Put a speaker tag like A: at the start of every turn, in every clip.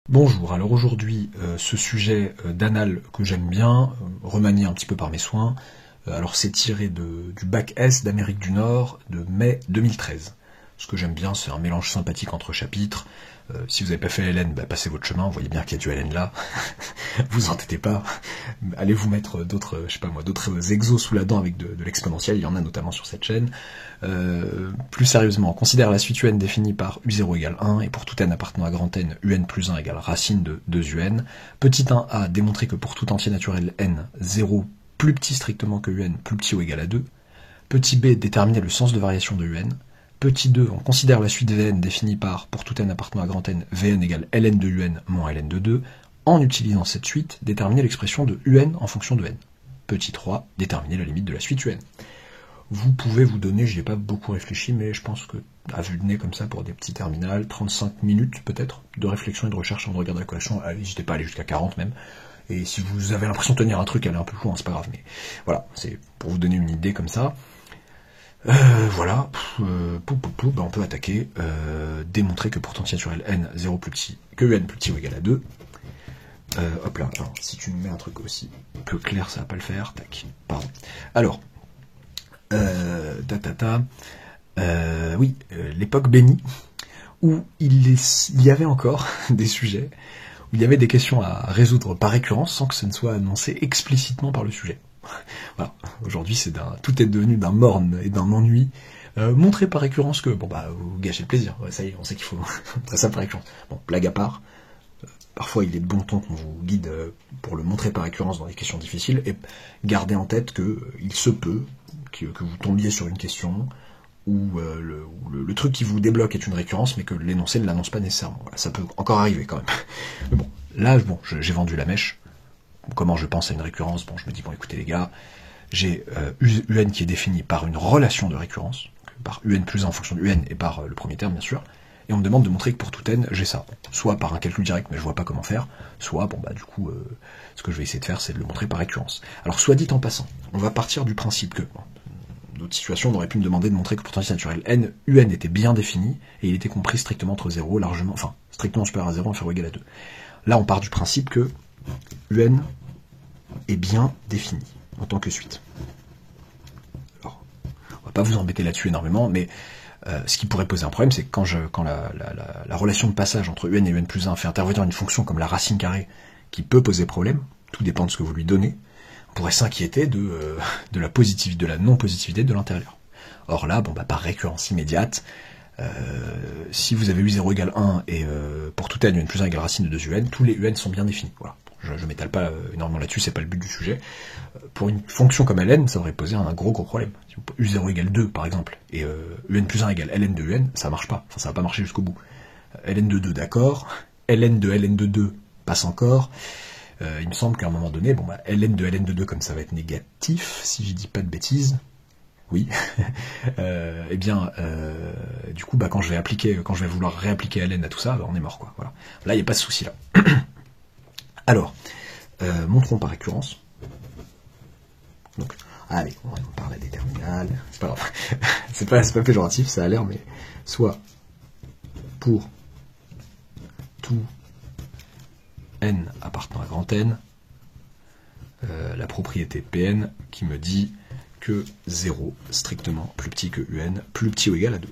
A: Bonjour, alors aujourd'hui ce sujet d'anal que j'aime bien, remanié un petit peu par mes soins, alors c'est tiré du bac S d'Amérique du Nord de mai 2013. Ce que j'aime bien, c'est un mélange sympathique entre chapitres. Si vous n'avez pas fait LN, passez votre chemin, vous voyez bien qu'il y a du LN là. Vous entêtez pas. Allez vous mettre d'autres, je sais pas moi, d'autres exos sous la dent avec de l'exponentiel, il y en a notamment sur cette chaîne. Plus sérieusement, on considère la suite UN définie par U0 égale 1, et pour tout n appartenant à grand N, UN plus 1 égale racine de 2UN. Petit 1a, démontrer que pour tout entier naturel N, 0 plus petit strictement que UN, plus petit ou égal à 2. Petit b, déterminer le sens de variation de UN. Petit 2, on considère la suite Vn définie par, pour tout n appartenant à grand N, Vn égale Ln de UN moins Ln de 2. En utilisant cette suite, déterminer l'expression de UN en fonction de N. Petit 3, déterminer la limite de la suite UN. Vous pouvez vous donner, j'y ai pas beaucoup réfléchi, mais je pense que, à vue de nez comme ça, pour des petits terminals, 35 minutes peut-être, de réflexion et de recherche avant de regarder la collation, n'hésitez pas à aller jusqu'à 40 même. Et si vous avez l'impression de tenir un truc, aller un peu plus loin, c'est pas grave, mais voilà, c'est pour vous donner une idée comme ça. Voilà, on peut attaquer, démontrer que pour tant naturel n, 0 plus petit, que n plus petit ou égal à 2. Hop là, alors, si tu me mets un truc aussi peu clair, ça va pas le faire, tac, pardon. Alors, oui, l'époque bénie, où il y avait encore des sujets, où il y avait des questions à résoudre par récurrence sans que ce ne soit annoncé explicitement par le sujet. Voilà. Aujourd'hui, tout est devenu d'un morne et d'un ennui. Montrer par récurrence que, vous gâchez le plaisir. Ouais, ça y est, on sait qu'il faut montrer ça par récurrence. Bon, blague à part, parfois il est de bon ton qu'on vous guide pour le montrer par récurrence dans des questions difficiles, et gardez en tête que il se peut que vous tombiez sur une question où le truc qui vous débloque est une récurrence, mais que l'énoncé ne l'annonce pas nécessairement. Voilà, ça peut encore arriver quand même. Mais bon, là, j'ai vendu la mèche. Comment je pense à une récurrence? Bon, je me dis, écoutez les gars, j'ai UN qui est défini par une relation de récurrence, par UN plus 1 en fonction de UN et par le premier terme bien sûr, et on me demande de montrer que pour tout n, j'ai ça. Soit par un calcul direct, mais je vois pas comment faire, soit, du coup, ce que je vais essayer de faire, c'est de le montrer par récurrence. Alors, soit dit en passant, on va partir du principe que, d'autres situations, on aurait pu me demander de montrer que pour entier naturel n, UN était bien défini, et il était compris strictement entre 0, strictement supérieur à 0, inférieur ou égal à 2. Là, on part du principe que UN est bien défini en tant que suite. Alors, on va pas vous embêter là-dessus énormément, mais ce qui pourrait poser un problème, c'est que quand la relation de passage entre UN et UN plus 1 fait intervenir une fonction comme la racine carrée, qui peut poser problème, tout dépend de ce que vous lui donnez, on pourrait s'inquiéter de la positivité, de la non-positivité de l'intérieur. Or là, par récurrence immédiate, si vous avez U0 égale 1 et pour tout n, UN plus 1 égale racine de 2 UN, tous les UN sont bien définis. Voilà. Je m'étale pas énormément là-dessus, c'est pas le but du sujet. Pour une fonction comme ln, ça aurait posé un gros problème. Si U0 égale 2 par exemple, et UN plus 1 égale ln de UN, ça marche pas. Enfin, ça va pas marcher jusqu'au bout. Ln de 2 d'accord, ln de 2 passe encore. Il me semble qu'à un moment donné, ln de 2 comme ça va être négatif, si je dis pas de bêtises. Oui. Du coup, quand je vais vouloir réappliquer ln à tout ça, on est mort, quoi. Voilà. Là, il n'y a pas de souci là. Alors, montrons par récurrence. Donc, allez, on va parler des terminales. C'est pas grave. c'est pas péjoratif, ça a l'air, mais soit pour tout n appartenant à grand N, la propriété Pn qui me dit que 0, strictement plus petit que UN, plus petit ou égal à 2.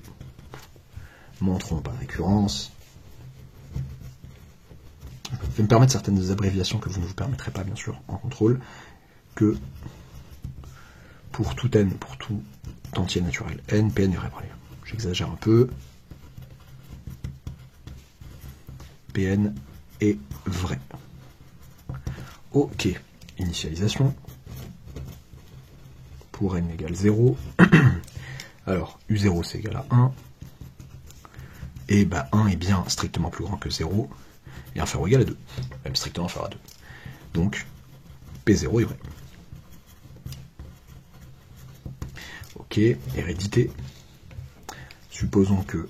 A: Montrons par récurrence. Je vais me permettre certaines abréviations que vous ne vous permettrez pas, bien sûr, en contrôle, que pour tout n, pour tout entier naturel n, Pn est vrai. J'exagère un peu. Pn est vrai. Ok, initialisation. Pour n égale 0. Alors, U0 c'est égal à 1. Et 1 est bien strictement plus grand que 0. Et inférieur ou égal à 2. Même strictement inférieur à 2. Donc, P0 est vrai. Ok, hérédité. Supposons que,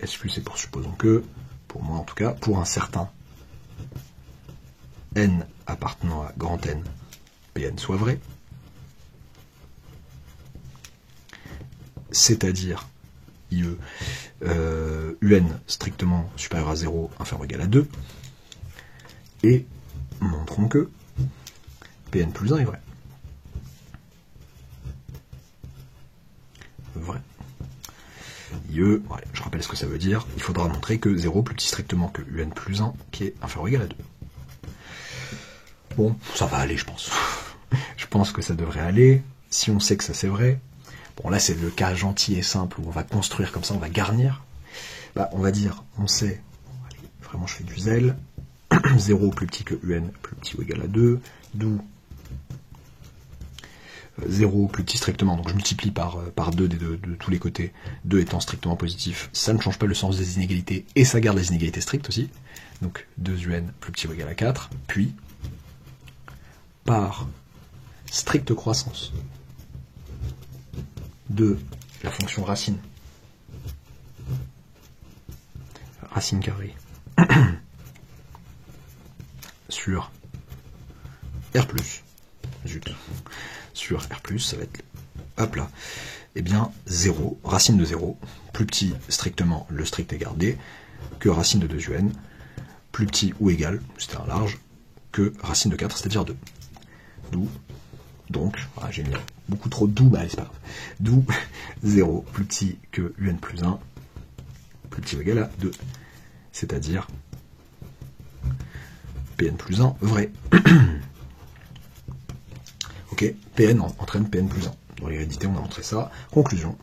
A: S plus c'est pour supposons que, pour moi en tout cas, pour un certain n appartenant à grand N, Pn soit vrai. C'est-à-dire IE, UN strictement supérieur à 0, inférieur ou égal à 2, et montrons que Pn plus 1 est vrai. Vrai. IE, ouais, je rappelle ce que ça veut dire, il faudra montrer que 0 plus petit strictement que UN plus 1, qui est inférieur ou égal à 2. Bon, ça va aller, je pense. Je pense que ça devrait aller, si on sait que ça c'est vrai. Bon, là c'est le cas gentil et simple où on va construire comme ça, on va garnir. Bah, on va dire, on sait, allez, vraiment je fais du zèle, 0 plus petit que UN plus petit ou égal à 2, d'où 0 plus petit strictement, donc je multiplie par 2 de tous les côtés, 2 étant strictement positif, ça ne change pas le sens des inégalités, et ça garde les inégalités strictes aussi, donc 2UN plus petit ou égal à 4, puis par stricte croissance de la fonction racine carrée sur R+, sur R+, ça va être, hop là, et bien 0, racine de 0, plus petit strictement, le strict est gardé, que racine de 2UN, plus petit ou égal, c'était un large, que racine de 4, c'est-à-dire 2. D'où, donc, voilà, j'ai mis beaucoup trop de d'où, bah c'est pas grave, d'où 0 plus petit que UN plus 1, plus petit ou égal à 2, c'est-à-dire Pn plus 1 vrai. Ok, Pn entraîne Pn plus 1. Dans l'hérédité, on a montré ça. Conclusion.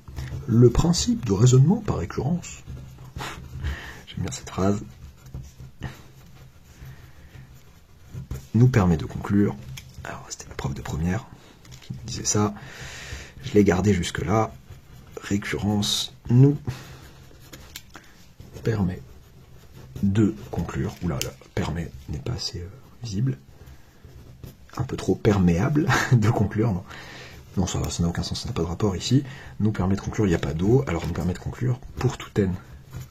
A: Le principe de raisonnement par récurrence, j'aime bien cette phrase, nous permet de conclure, alors c'était la prof de première qui nous disait ça, je l'ai gardé jusque-là, récurrence nous permet de conclure, oula, permet n'est pas assez visible, un peu trop perméable de conclure, non ça n'a aucun sens, ça n'a pas de rapport ici, nous permet de conclure, il n'y a pas d'eau, alors nous permet de conclure, pour tout n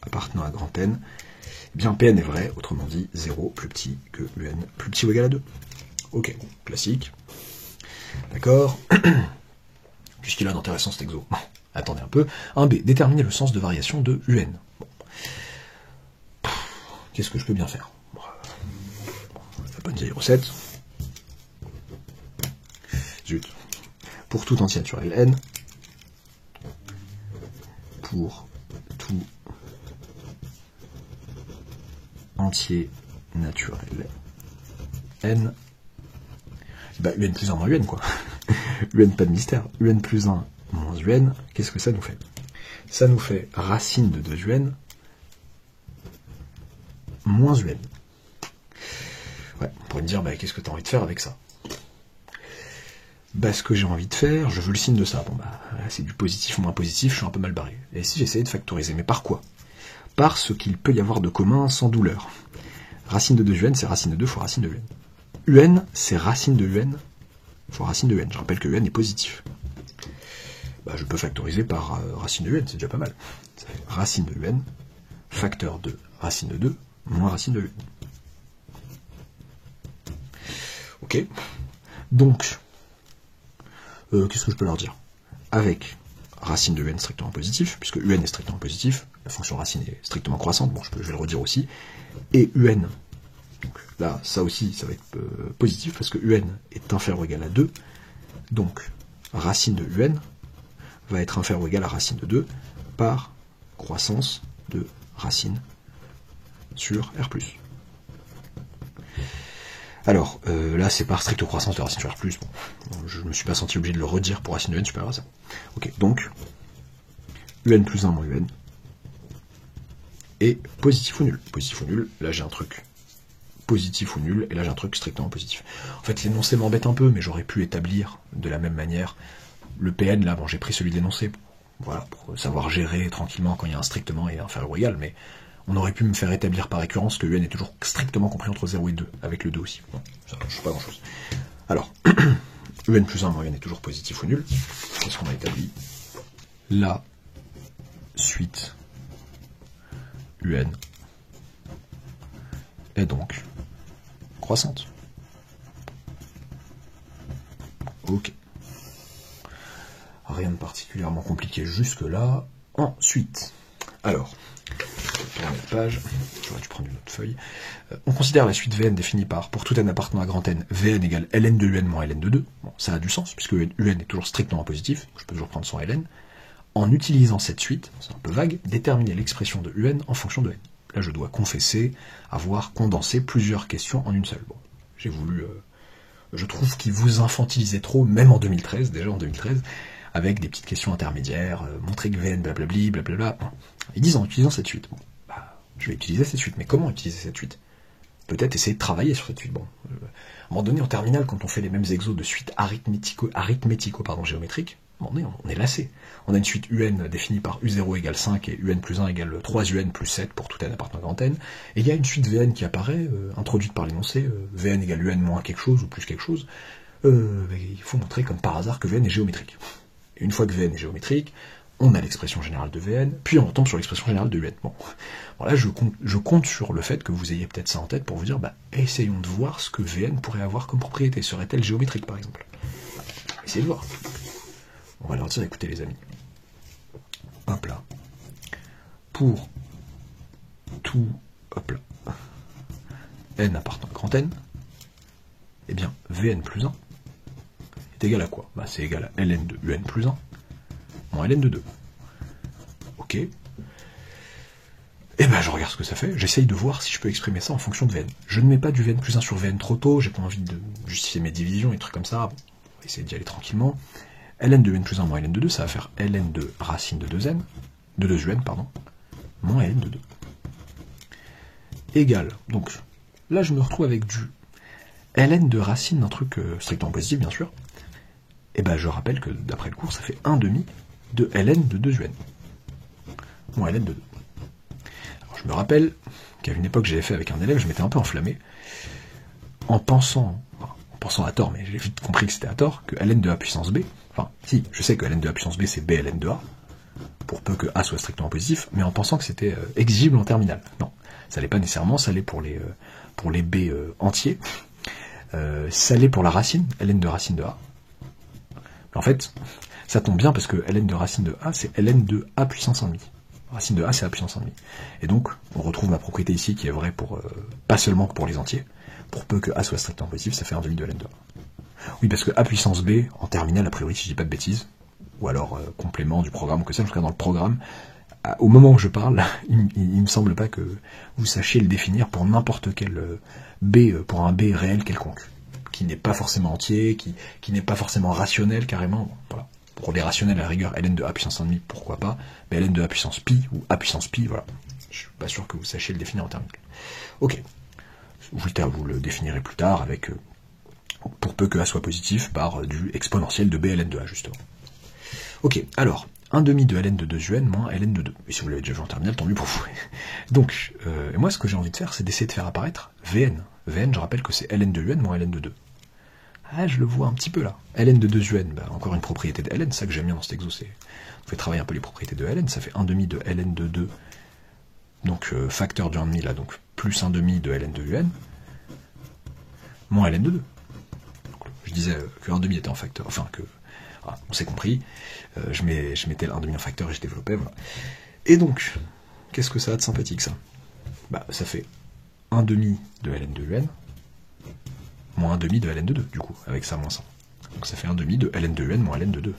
A: appartenant à grand n, eh bien Pn est vrai, autrement dit 0 plus petit que Un plus petit ou égal à 2. Ok, classique, d'accord, qu'est-ce qu'il a d'intéressant cet exo? Attendez un peu, 1b, déterminer le sens de variation de Un. Bon. Qu'est-ce que je peux bien faire? La bonne vieille recette. Zut. Pour tout entier naturel n, pour tout entier naturel n, bah un plus 1 moins un quoi. Un pas de mystère. Un plus 1 moins un, qu'est-ce que ça nous fait? Ça nous fait racine de 2 un moins un. Ouais, on pourrait me dire, bah, qu'est-ce que tu as envie de faire avec ça? Bah, ce que j'ai envie de faire, je veux le signe de ça. Bon, bah, c'est du positif ou moins positif, je suis un peu mal barré. Et si j'essayais de factoriser, mais par quoi? Par ce qu'il peut y avoir de commun sans douleur. Racine de 2 un, c'est racine de 2 fois racine de un. Un, c'est racine de un fois racine de un. Je rappelle que un est positif. Bah, je peux factoriser par racine de un, c'est déjà pas mal. Ça fait racine de un, facteur de racine de 2, moins racine de 1. Ok. Donc, qu'est-ce que je peux leur dire? Avec racine de un strictement positif, puisque un est strictement positif, la fonction racine est strictement croissante, bon, je vais le redire aussi, et un, donc là, ça aussi, ça va être positif, parce que un est inférieur ou égal à 2, donc racine de un va être inférieur ou égal à racine de 2 par croissance de racine sur R+. Alors, là, c'est par stricte croissance de racine sur R+, bon, je ne me suis pas senti obligé de le redire pour racine de n supérieur à ça. Ok, donc, un plus 1 moins un est positif ou nul. Positif ou nul, là j'ai un truc positif ou nul, et là j'ai un truc strictement positif. En fait, l'énoncé m'embête un peu, mais j'aurais pu établir de la même manière le Pn, là, bon, j'ai pris celui de l'énoncé, voilà, pour savoir gérer tranquillement quand il y a un strictement et inférieur ou égal, mais on aurait pu me faire établir par récurrence que un est toujours strictement compris entre 0 et 2, avec le 2 aussi. Bon, ça ne change pas grand chose. Alors, un plus 1 moins un est toujours positif ou nul. Qu'est-ce qu'on a établi? La suite un est donc croissante. Ok. Rien de particulièrement compliqué jusque-là. Ensuite, alors, tourner la page, j'aurais dû prendre une autre feuille. On considère la suite Vn définie par, pour tout n appartenant à grand N, Vn égale Ln de Un moins Ln de 2. Bon, ça a du sens, puisque Un est toujours strictement positif, donc je peux toujours prendre son Ln. En utilisant cette suite, c'est un peu vague, déterminer l'expression de Un en fonction de N. Là, je dois confesser avoir condensé plusieurs questions en une seule. Bon, j'ai voulu... je trouve qu'il vous infantilisait trop, même en 2013, déjà en 2013, avec des petites questions intermédiaires, montrer que Vn, blablabli, blablabla. Ils disent en utilisant cette suite. Bon, bah, je vais utiliser cette suite, mais comment utiliser cette suite? Peut-être essayer de travailler sur cette suite. Bon, à un moment donné, en terminale, quand on fait les mêmes exos de suite géométrique, on est lassé. On a une suite UN définie par U0 égale 5 et UN plus 1 égale 3UN plus 7 pour tout n appartenant à grand N. Et il y a une suite Vn qui apparaît, introduite par l'énoncé, Vn égale UN moins quelque chose ou plus quelque chose. Il faut montrer comme par hasard que Vn est géométrique. Et une fois que Vn est géométrique, on a l'expression générale de Vn, puis on retombe sur l'expression générale de Un. Bon, là je compte sur le fait que vous ayez peut-être ça en tête pour vous dire, essayons de voir ce que Vn pourrait avoir comme propriété. Serait-elle géométrique par exemple? Essayez de voir. On va leur dire, écoutez les amis, hop là, pour tout, hop là, n appartenant à grand N, eh bien, Vn plus 1 est égal à quoi? C'est égal à Ln de Un plus 1 moins Ln de 2. Ok. Et je regarde ce que ça fait, j'essaye de voir si je peux exprimer ça en fonction de Vn. Je ne mets pas du Vn plus 1 sur Vn trop tôt, j'ai pas envie de justifier mes divisions et trucs comme ça, on va essayer d'y aller tranquillement. Ln de n plus 1 moins Ln de 2, ça va faire Ln de racine de 2n, de 2un, pardon, moins Ln de 2. Égal, donc, là je me retrouve avec du Ln de racine d'un truc strictement positif, bien sûr. Et je rappelle que d'après le cours, ça fait 1 demi de Ln de 2un, moins Ln de 2. Alors je me rappelle qu'à une époque j'avais fait avec un élève, je m'étais un peu enflammé, en pensant à tort, mais j'ai vite compris que c'était à tort, que Ln de a puissance b, enfin, si, je sais que Ln de a puissance b c'est b Ln de a, pour peu que a soit strictement positif, mais en pensant que c'était exigible en terminale. Non, ça l'est pas nécessairement, ça l'est pour les b entiers, ça l'est pour la racine, Ln de racine de a. En fait, ça tombe bien parce que Ln de racine de a, c'est Ln de a puissance 1,5. Racine de a, c'est a puissance 1,5. Et donc, on retrouve ma propriété ici qui est vraie pour pas seulement que pour les entiers, pour peu que a soit strictement positif, ça fait 1 demi de Ln de a. Oui, parce que a puissance b, en terminale, a priori, si je dis pas de bêtises, ou alors complément du programme, ou que ça, en tout cas dans le programme, au moment où je parle, il me semble pas que vous sachiez le définir pour n'importe quel b, pour un b réel quelconque, qui n'est pas forcément entier, qui n'est pas forcément rationnel carrément, bon, voilà. Pour les rationnels, à la rigueur, Ln de a puissance 1,5, pourquoi pas, mais Ln de a puissance pi, ou a puissance pi, voilà. Je suis pas sûr que vous sachiez le définir en terminale. Ok. Vous le définirez plus tard avec, pour peu que a soit positif, par du exponentiel de b Ln de a, justement. Ok, alors, 1 demi de Ln de 2un moins Ln de 2. Et si vous l'avez déjà vu en terminale, tant mieux pour vous. Donc, moi, ce que j'ai envie de faire, c'est d'essayer de faire apparaître Vn. Vn, je rappelle que c'est Ln de un moins Ln de 2. Ah, je le vois un petit peu là. Ln de 2un, encore une propriété de Ln, c'est ça que j'aime bien dans cet exo, c'est... On fait travailler un peu les propriétés de Ln, ça fait 1 demi de Ln de 2, donc facteur du 1,5 là, donc plus 1 demi de Ln de un, moins Ln de 2. Donc, je disais que 1 demi était en facteur, enfin que... Ah, on s'est compris, je mettais le 1 demi en facteur et je développais, voilà. Et donc, qu'est-ce que ça a de sympathique ça? Ça fait 1 demi de Ln de un, moins 1 demi de Ln de 2, du coup, avec ça moins ça. Donc ça fait 1 demi de Ln de un moins Ln de 2.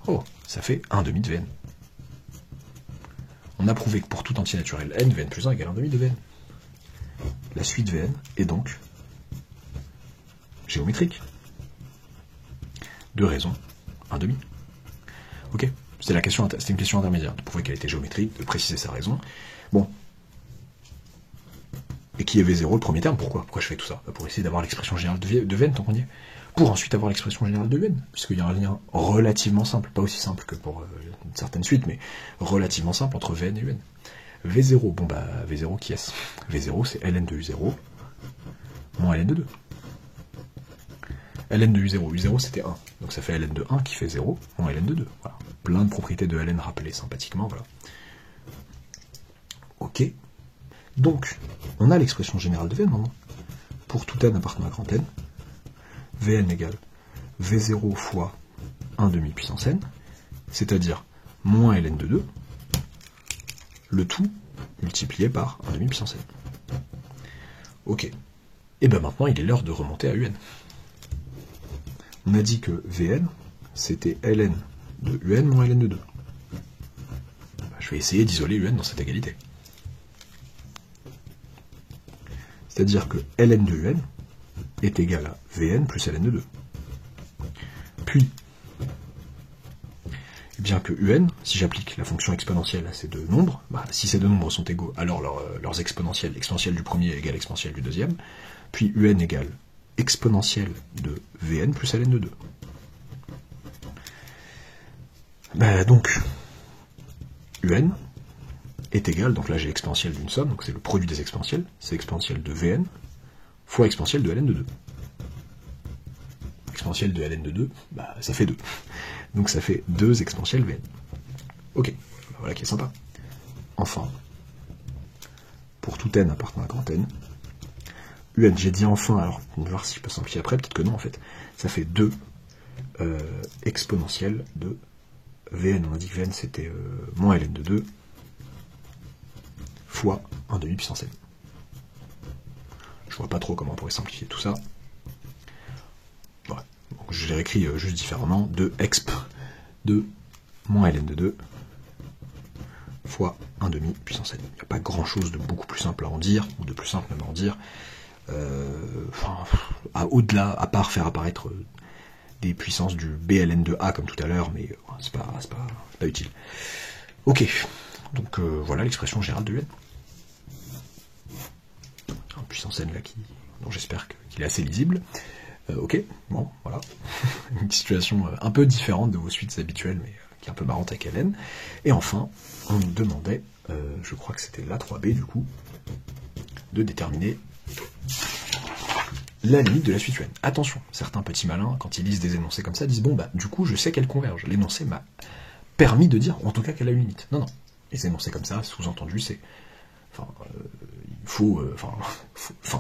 A: Oh, ça fait 1 demi de Vn. On a prouvé que pour tout entier naturel n, Vn plus 1 égale 1 demi de Vn. La suite Vn est donc géométrique. Deux raisons, 1 demi. Ok, c'était une question intermédiaire, de prouver qu'elle était géométrique, de préciser sa raison. Bon. Et qui est V0 le premier terme? Pourquoi je fais tout ça? Pour essayer d'avoir l'expression générale de Vn, tant qu'on y est. Pour ensuite avoir l'expression générale de Un, puisqu'il y a un lien relativement simple, pas aussi simple que pour une certaine suite, mais relativement simple entre Vn et Un. V0, V0 qui est-ce? V0 c'est Ln de U0 moins Ln de 2. Ln de U0, U0 c'était 1, donc ça fait Ln de 1 qui fait 0 moins Ln de 2. Voilà. Plein de propriétés de Ln rappelées sympathiquement, voilà. Ok. Donc, on a l'expression générale de Vn maintenant. Pour tout n appartenant à grand N, Vn égale V0 fois 1 demi puissance n, c'est-à-dire moins Ln de 2, le tout multiplié par 1 demi puissance n. Ok. Et bien maintenant, il est l'heure de remonter à un. On a dit que Vn, c'était ln de un moins ln de 2. Je vais essayer d'isoler un dans cette égalité. C'est-à-dire que ln de un est égal à Vn plus ln de 2. Puis, eh bien que un, si j'applique la fonction exponentielle à ces deux nombres, si ces deux nombres sont égaux, alors leurs exponentielles, l'exponentielle du premier égale l'exponentielle du deuxième, puis un égale exponentielle de Vn plus ln de 2. Donc, un est égal, donc là j'ai l'exponentielle d'une somme, donc c'est le produit des exponentielles, c'est exponentielle de Vn fois exponentielle de ln de 2. Exponentielle de ln de 2, ça fait 2. Donc ça fait 2 exponentielles Vn. Ok, voilà qui est sympa. Enfin, pour tout n appartenant à grand N, un, j'ai dit enfin, alors on va voir si je peux simplifier après, peut-être que non en fait, ça fait 2 exponentielles de Vn, on a dit que Vn c'était moins ln de 2 fois 1 demi puissance n. Je vois pas trop comment on pourrait simplifier tout ça. Voilà. Donc je l'ai réécrit juste différemment, 2 exp de moins ln de 2 fois 1 demi puissance n. Il n'y a pas grand chose de beaucoup plus simple à en dire, ou de plus simple même à en dire. Au-delà, à part faire apparaître des puissances du BLN de A comme tout à l'heure, mais c'est pas utile. Ok, donc voilà l'expression générale de un. Un puissance n là dont j'espère qu'il est assez lisible. Ok, bon, voilà. Une situation un peu différente de vos suites habituelles, mais qui est un peu marrante avec Ln. Et enfin, on nous demandait, je crois que c'était l'A3B du coup, de déterminer la limite de la suite un. Attention, certains petits malins, quand ils lisent des énoncés comme ça, disent bon du coup je sais qu'elle converge. L'énoncé m'a permis de dire, en tout cas qu'elle a une limite. Non, les énoncés comme ça, sous-entendu, c'est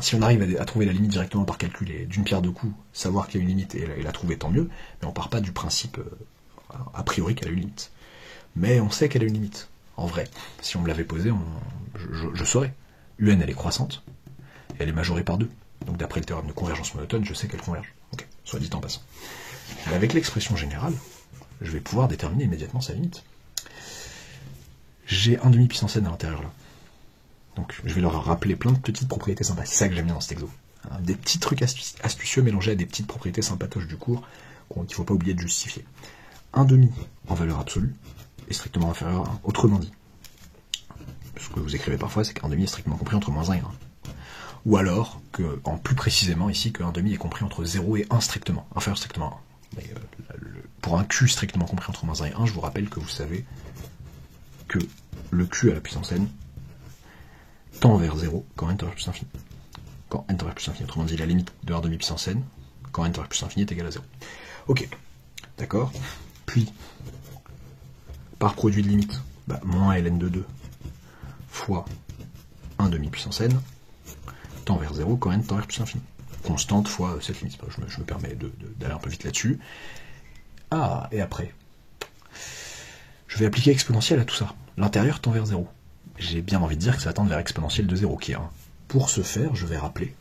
A: si on arrive à trouver la limite directement par calcul et d'une pierre deux coups, savoir qu'il y a une limite et la trouver, tant mieux, mais on part pas du principe a priori qu'elle a une limite. Mais on sait qu'elle a une limite. En vrai, si on me l'avait posé, je saurais. Un, elle est croissante, et elle est majorée par 2. Donc d'après le théorème de convergence monotone, je sais qu'elle converge. Ok, soit dit en passant. Mais avec l'expression générale, je vais pouvoir déterminer immédiatement sa limite. J'ai 1 demi puissance n à l'intérieur là. Donc je vais leur rappeler plein de petites propriétés sympas. C'est ça que j'aime bien dans cet exo. Des petits trucs astucieux mélangés à des petites propriétés sympatoches du cours qu'il ne faut pas oublier de justifier. 1 demi en valeur absolue est strictement inférieur à 1. Autrement dit, ce que vous écrivez parfois, c'est qu'un demi est strictement compris entre moins 1 et 1. Ou alors, plus précisément ici, que 1 demi est compris entre 0 et 1 strictement, inférieur strictement à 1. Mais, pour un Q strictement compris entre moins 1 et 1, je vous rappelle que vous savez que le Q à la puissance n tend vers 0 quand n tend vers plus infini. Quand n tend vers plus infini, autrement dit la limite de 1 demi puissance n, quand n tend vers plus infini est égal à 0. Ok, d'accord. Puis, par produit de limite, moins ln de 2 fois 1 demi puissance n tend vers 0 quand n tend vers plus infini. Constante fois cette limite. Je me permets d'aller un peu vite là-dessus. Ah, et après, je vais appliquer exponentielle à tout ça. L'intérieur tend vers 0. J'ai bien envie de dire que ça va tendre vers exponentielle de 0, qui est 1. Pour ce faire, je vais rappeler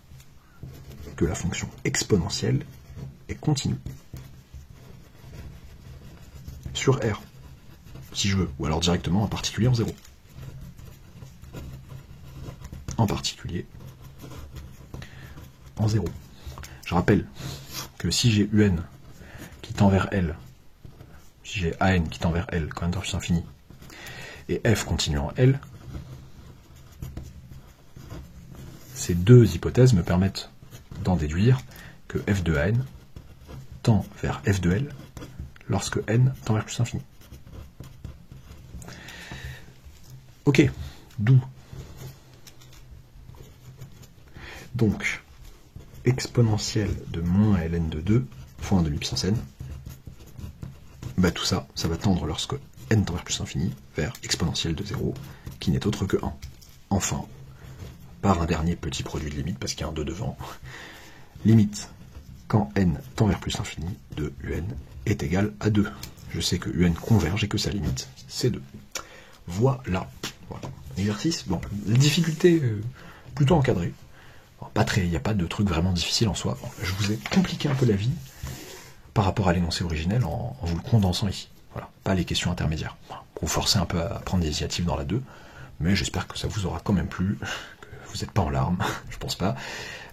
A: que la fonction exponentielle est continue sur R, si je veux, ou alors directement en particulier en 0. En particulier en 0. Je rappelle que si j'ai un qui tend vers L, si j'ai an qui tend vers L quand n tend vers plus infini, et f continue en L, ces deux hypothèses me permettent d'en déduire que f de an tend vers f de L lorsque n tend vers plus infini. Ok, d'où donc exponentielle de moins ln de 2 fois 1 demi puissance n, tout ça, ça va tendre lorsque n tend vers plus infini vers exponentielle de 0, qui n'est autre que 1. Enfin, par un dernier petit produit de limite, parce qu'il y a un 2 devant, limite quand n tend vers plus infini de un est égal à 2. Je sais que un converge et que sa limite, c'est 2. Voilà. Voilà. Exercice, bon, la difficulté plutôt encadrée. Bon, pas très, il n'y a pas de truc vraiment difficile en soi. Bon, je vous ai compliqué un peu la vie par rapport à l'énoncé originel en vous le condensant ici. Voilà, pas les questions intermédiaires. Pour vous forcer un peu à prendre des initiatives dans la 2, mais j'espère que ça vous aura quand même plu, que vous n'êtes pas en larmes, je pense pas.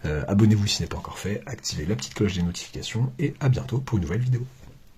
A: Abonnez-vous si ce n'est pas encore fait, activez la petite cloche des notifications, et à bientôt pour une nouvelle vidéo.